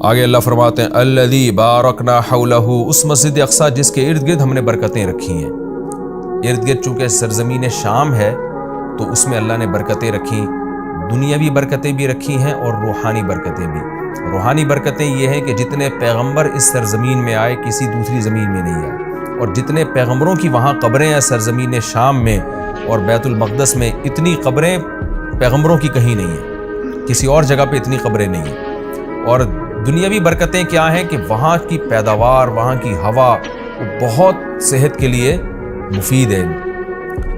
آگے اللہ فرماتے ہیں الذی بارکنا حولہ، اس مسجد اقصی جس کے ارد گرد ہم نے برکتیں رکھی ہیں۔ ارد گرد چونکہ سرزمین شام ہے تو اس میں اللہ نے برکتیں رکھی، دنیاوی برکتیں بھی رکھی ہیں اور روحانی برکتیں بھی۔ روحانی برکتیں یہ ہیں کہ جتنے پیغمبر اس سرزمین میں آئے کسی دوسری زمین میں نہیں آئے، اور جتنے پیغمبروں کی وہاں قبریں ہیں سرزمین شام میں اور بیت المقدس میں، اتنی قبریں پیغمبروں کی کہیں نہیں ہیں، کسی اور جگہ پہ اتنی قبریں نہیں ہیں۔ اور دنیاوی برکتیں کیا ہیں کہ وہاں کی پیداوار، وہاں کی ہوا وہ بہت صحت کے لیے مفید ہے۔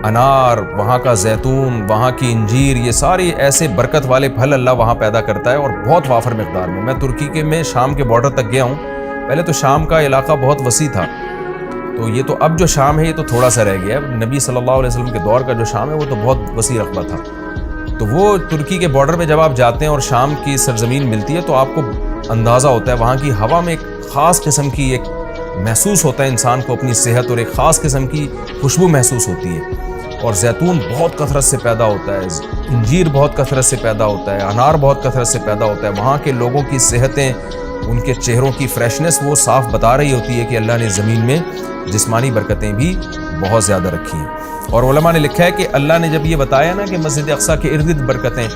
انار، وہاں کا زیتون، وہاں کی انجیر، یہ سارے ایسے برکت والے پھل اللہ وہاں پیدا کرتا ہے اور بہت وافر مقدار میں۔ میں ترکی کے میں شام کے بارڈر تک گیا ہوں۔ پہلے تو شام کا علاقہ بہت وسیع تھا، تو یہ تو اب جو شام ہے یہ تو تھوڑا سا رہ گیا ہے۔ نبی صلی اللہ علیہ وسلم کے دور کا جو شام ہے وہ تو بہت وسیع رقبہ تھا۔ تو وہ ترکی کے بارڈر پہ جب آپ جاتے ہیں اور شام کی سرزمین ملتی ہے تو آپ کو اندازہ ہوتا ہے وہاں کی ہوا میں ایک خاص قسم کی ایک محسوس ہوتا ہے انسان کو اپنی صحت، اور ایک خاص قسم کی خوشبو محسوس ہوتی ہے۔ اور زیتون بہت کثرت سے پیدا ہوتا ہے، انجیر بہت کثرت سے پیدا ہوتا ہے، انار بہت کثرت سے پیدا ہوتا ہے۔ وہاں کے لوگوں کی صحتیں، ان کے چہروں کی فریشنس وہ صاف بتا رہی ہوتی ہے کہ اللہ نے زمین میں جسمانی برکتیں بھی بہت زیادہ رکھی ہیں۔ اور علماء نے لکھا ہے کہ اللہ نے جب یہ بتایا نا کہ مسجد اقصی کے ارد گرد برکتیں،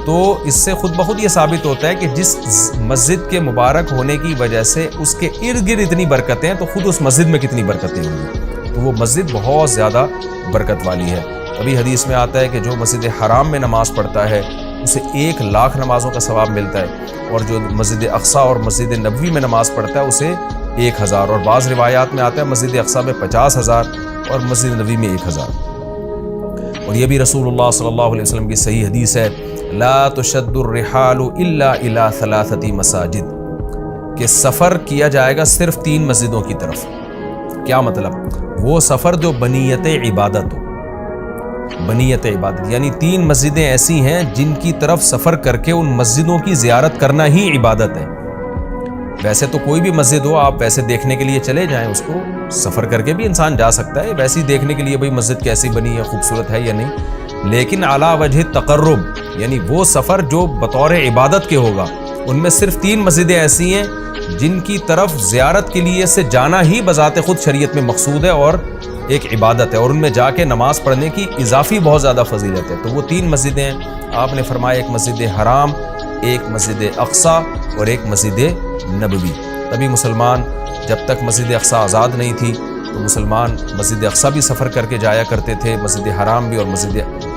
تو اس سے خود بخود یہ ثابت ہوتا ہے کہ جس مسجد کے مبارک ہونے کی وجہ سے اس کے ارد گرد اتنی برکتیں ہیں تو خود اس مسجد میں کتنی برکتیں ہوں گی۔ تو وہ مسجد بہت زیادہ برکت والی ہے۔ ابھی حدیث میں آتا ہے کہ جو مسجد حرام میں نماز پڑھتا ہے اسے 1,00,000 نمازوں کا ثواب ملتا ہے، اور جو مسجد اقصی اور مسجد نبوی میں نماز پڑھتا ہے اسے 1,000، اور بعض روایات میں آتا ہے مسجد اقصی میں 50,000 اور مسجد نبوی میں 1,000۔ اور یہ بھی رسول اللہ صلی اللہ علیہ وسلم کی صحیح حدیث ہے، لا تشد الرحال الا الى 3 مساجد، کہ سفر کیا جائے گا صرف 3 مسجدوں کی طرف۔ کیا مطلب؟ وہ سفر جو بنیت عبادت ہو، بنیت عبادت یعنی 3 مسجدیں ایسی ہیں جن کی طرف سفر کر کے ان مسجدوں کی زیارت کرنا ہی عبادت ہے۔ ویسے تو کوئی بھی مسجد ہو آپ ویسے دیکھنے کے لیے چلے جائیں، اس کو سفر کر کے بھی انسان جا سکتا ہے ویسے ہی دیکھنے کے لیے بھئی مسجد کیسی بنی ہے، خوبصورت ہے یا نہیں، لیکن اعلیٰ وجہ تقرب یعنی وہ سفر جو بطور عبادت کے ہوگا، ان میں صرف 3 مسجدیں ایسی ہیں جن کی طرف زیارت کے لیے سے جانا ہی بذات خود شریعت میں مقصود ہے اور ایک عبادت ہے، اور ان میں جا کے نماز پڑھنے کی اضافی بہت زیادہ فضیلت ہے۔ تو وہ 3 مسجدیں آپ نے فرمایا، ایک مسجد حرام، ایک مسجد اقصی اور ایک مسجد نبوی۔ تبھی مسلمان جب تک مسجد اقصی آزاد نہیں تھی تو مسلمان مسجد اقصی بھی سفر کر کے جایا کرتے تھے، مسجد حرام بھی، اور مسجد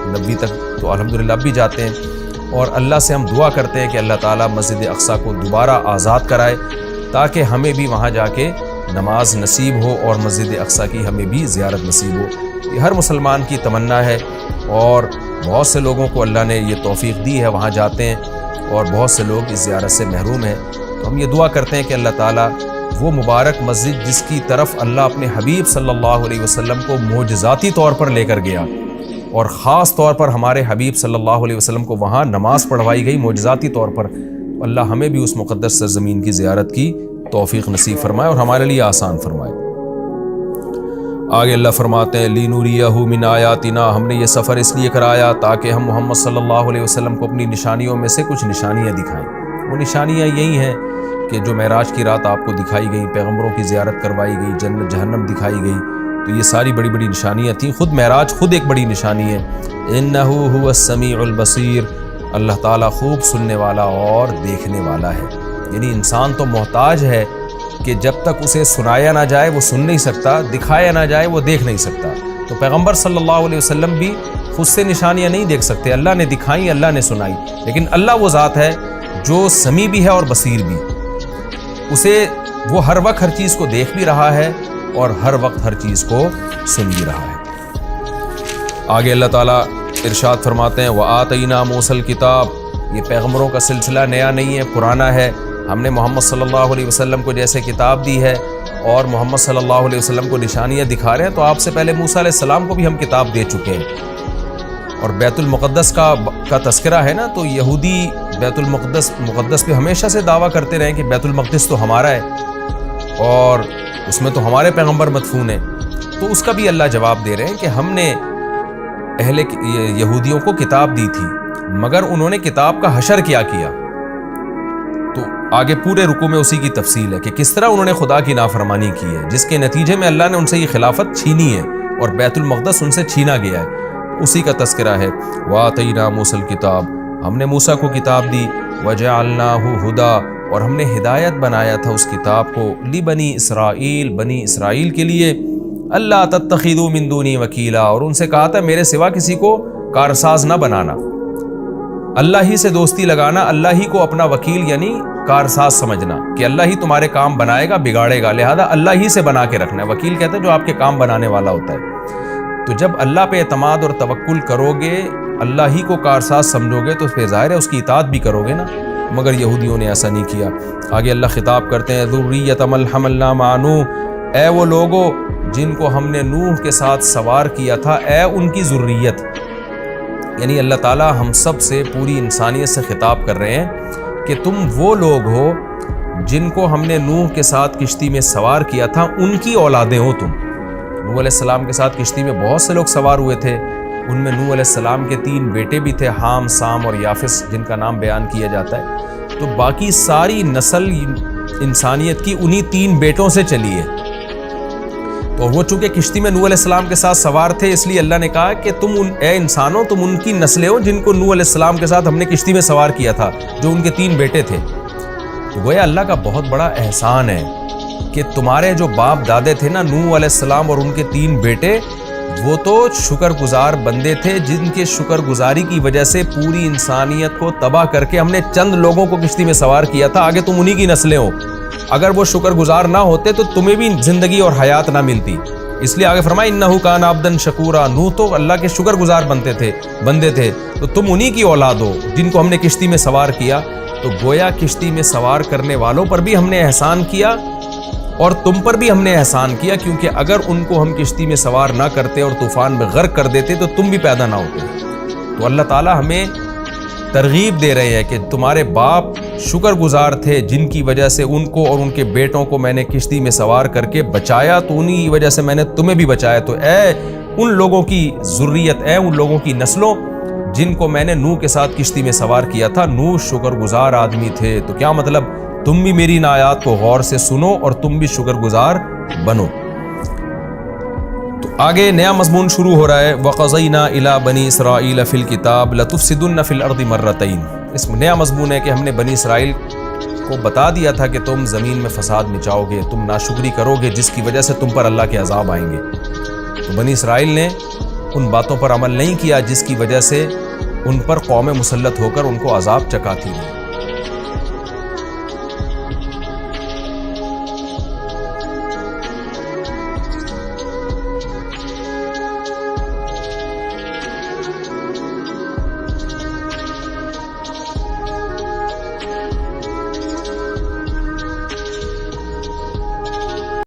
نبوی تک تو الحمدللہ اب بھی جاتے ہیں۔ اور اللہ سے ہم دعا کرتے ہیں کہ اللہ تعالیٰ مسجد اقصی کو دوبارہ آزاد کرائے تاکہ ہمیں بھی وہاں جا کے نماز نصیب ہو اور مسجد اقصی کی ہمیں بھی زیارت نصیب ہو۔ یہ ہر مسلمان کی تمنا ہے، اور بہت سے لوگوں کو اللہ نے یہ توفیق دی ہے، وہاں جاتے ہیں، اور بہت سے لوگ اس زیارت سے محروم ہیں۔ تو ہم یہ دعا کرتے ہیں کہ اللہ تعالیٰ وہ مبارک مسجد جس کی طرف اللہ اپنے حبیب صلی اللہ علیہ وسلم کو معجزاتی طور پر لے کر گیا، اور خاص طور پر ہمارے حبیب صلی اللہ علیہ وسلم کو وہاں نماز پڑھوائی گئی معجزاتی طور پر، اللہ ہمیں بھی اس مقدس سرزمین کی زیارت کی توفیق نصیب فرمائے اور ہمارے لیے آسان فرمائے۔ آگے اللہ فرماتے ہیں لِنُرِيَهُ مِنْ آیَاتِنَا، ہم نے یہ سفر اس لیے کرایا تاکہ ہم محمد صلی اللہ علیہ وسلم کو اپنی نشانیوں میں سے کچھ نشانیاں دکھائیں۔ وہ نشانیاں یہی ہیں کہ جو معراج کی رات آپ کو دکھائی گئی، پیغمبروں کی زیارت کروائی گئی، جنت جہنم دکھائی گئی، تو یہ ساری بڑی بڑی نشانیاں تھیں۔ خود معراج خود ایک بڑی نشانی ہے۔ إِنَّهُ هُوَ السَّمِيعُ الْبَصِيرُ، اللہ تعالیٰ خوب سننے والا اور دیکھنے والا ہے۔ یعنی انسان تو محتاج ہے کہ جب تک اسے سنایا نہ جائے وہ سن نہیں سکتا، دکھایا نہ جائے وہ دیکھ نہیں سکتا۔ تو پیغمبر صلی اللہ علیہ وسلم بھی خود سے نشانیاں نہیں دیکھ سکتے، اللہ نے دکھائیں، اللہ نے سنائی، لیکن اللہ وہ ذات ہے جو سمیع بھی ہے اور بصیر بھی، اسے وہ ہر وقت ہر چیز کو دیکھ بھی رہا ہے اور ہر وقت ہر چیز کو سن بھی رہا ہے۔ آگے اللہ تعالیٰ ارشاد فرماتے ہیں وَآتَيْنَا مُوسَى الْكِتَابَ، یہ پیغمبروں کا سلسلہ نیا نہیں ہے، پرانا ہے۔ ہم نے محمد صلی اللہ علیہ وسلم کو جیسے کتاب دی ہے اور محمد صلی اللہ علیہ وسلم کو نشانیاں دکھا رہے ہیں، تو آپ سے پہلے موسیٰ علیہ السلام کو بھی ہم کتاب دے چکے ہیں۔ اور بیت المقدس کا تذکرہ ہے نا، تو یہودی بیت المقدس پہ ہمیشہ سے دعویٰ کرتے رہے کہ بیت المقدس تو ہمارا ہے اور اس میں تو ہمارے پیغمبر مدفون ہیں۔ تو اس کا بھی اللہ جواب دے رہے ہیں کہ ہم نے اہل یہودیوں کو کتاب دی تھی، مگر انہوں نے کتاب کا حشر کیا۔ تو تو آگے پورے رکوع میں اسی کی تفصیل ہے کہ کس طرح انہوں نے خدا کی نافرمانی کی ہے، جس کے نتیجے میں اللہ نے ان سے یہ خلافت چھینی ہے اور بیت المقدس ان سے چھینا گیا ہے، اسی کا تذکرہ ہے۔ وَآتَيْنَا مُوسَى الْكِتَابَ، ہم نے موسیٰ کو کتاب دی، وَجَعَلْنَاهُ هُدًى، اور ہم نے ہدایت بنایا تھا اس کتاب کو، لِبَنِي اسرائیل، بنی اسرائیل کے لیے، اللہ تتخذوا من دونی وکیلا، اور ان سے کہا تھا میرے سوا کسی کو کارساز نہ بنانا، اللہ ہی سے دوستی لگانا، اللہ ہی کو اپنا وکیل یعنی کارساز سمجھنا کہ اللہ ہی تمہارے کام بنائے گا بگاڑے گا، لہذا اللہ ہی سے بنا کے رکھنا ہے۔ وکیل کہتے ہیں جو آپ کے کام بنانے والا ہوتا ہے۔ تو جب اللہ پہ اعتماد اور توکل کرو گے، اللہ ہی کو کارساز سمجھو گے، تو پھر ظاہر ہے اس کی اطاعت بھی کرو گے نا، مگر یہودیوں نے ایسا نہیں کیا۔ آگے اللہ خطاب کرتے ہیں ذریۃ من حملنا مع نوح، اے وہ لوگوں جن کو ہم نے نوح کے ساتھ سوار کیا تھا، اے ان کی ذریت، یعنی اللہ تعالیٰ ہم سب سے، پوری انسانیت سے خطاب کر رہے ہیں کہ تم وہ لوگ ہو جن کو ہم نے نوح کے ساتھ کشتی میں سوار کیا تھا، ان کی اولادیں ہو تم۔ نوح علیہ السلام کے ساتھ کشتی میں بہت سے لوگ سوار ہوئے تھے، ان میں نوح علیہ السلام کے 3 بیٹے بھی تھے، حام، سام اور یافس، جن کا نام بیان کیا جاتا ہے۔ تو باقی ساری نسل انسانیت کی انہی 3 بیٹوں سے چلی ہے۔ تو وہ چونکہ کشتی میں نوح علیہ السلام کے ساتھ سوار تھے، اس لیے اللہ نے کہا کہ تم اے انسانوں، تم ان کی نسلیں ہو جن کو نوح علیہ السلام کے ساتھ ہم نے کشتی میں سوار کیا تھا، جو ان کے 3 بیٹے تھے۔ تو گویا اللہ کا بہت بڑا احسان ہے کہ تمہارے جو باپ دادے تھے نا، نوح علیہ السلام اور ان کے 3 بیٹے، وہ تو شکر گزار بندے تھے، جن کے شکر گزاری کی وجہ سے پوری انسانیت کو تباہ کر کے ہم نے چند لوگوں کو کشتی میں سوار کیا تھا، آگے تم انہی کی نسلیں ہو۔ اگر وہ شکر گزار نہ ہوتے تو تمہیں بھی زندگی اور حیات نہ ملتی، اس لیے آگے فرمایا انہ کان عبدا شکورا، نوح تو اللہ کے شکر گزار بندے تھے، تو تم انہی کی اولاد ہو جن کو ہم نے کشتی میں سوار کیا۔ تو گویا کشتی میں سوار کرنے والوں پر بھی ہم نے احسان کیا اور تم پر بھی ہم نے احسان کیا، کیونکہ اگر ان کو ہم کشتی میں سوار نہ کرتے اور طوفان میں غرق کر دیتے تو تم بھی پیدا نہ ہوتے۔ تو اللہ تعالیٰ ہمیں ترغیب دے رہے ہیں کہ تمہارے باپ شکر گزار تھے، جن کی وجہ سے ان کو اور ان کے بیٹوں کو میں نے کشتی میں سوار کر کے بچایا، تو انہی کی وجہ سے میں نے تمہیں بھی بچایا۔ تو اے ان لوگوں کی ذریت، اے ان لوگوں کی نسلوں جن کو میں نے نوح کے ساتھ کشتی میں سوار کیا تھا، نوح شکر گزار آدمی تھے۔ تو کیا مطلب؟ تم بھی میری ان آیات کو غور سے سنو اور تم بھی شکر گزار بنو۔ تو آگے نیا مضمون شروع ہو رہا ہے، وَقَضَيْنَا إِلَىٰ بَنِي إِسْرَائِيلَ فِي الْكِتَابِ لَتُفْسِدُنَّ فِي الْأَرْضِ مَرَّتَيْنِ۔ اس میں نیا مضمون ہے کہ ہم نے بنی اسرائیل کو بتا دیا تھا کہ تم زمین میں فساد مچاؤ گے، تم ناشکری کرو گے، جس کی وجہ سے تم پر اللہ کے عذاب آئیں گے۔ تو بنی اسرائیل نے ان باتوں پر عمل نہیں کیا جس کی وجہ سے ان پر قوم مسلط ہو کر ان کو عذاب چکاتی گئی۔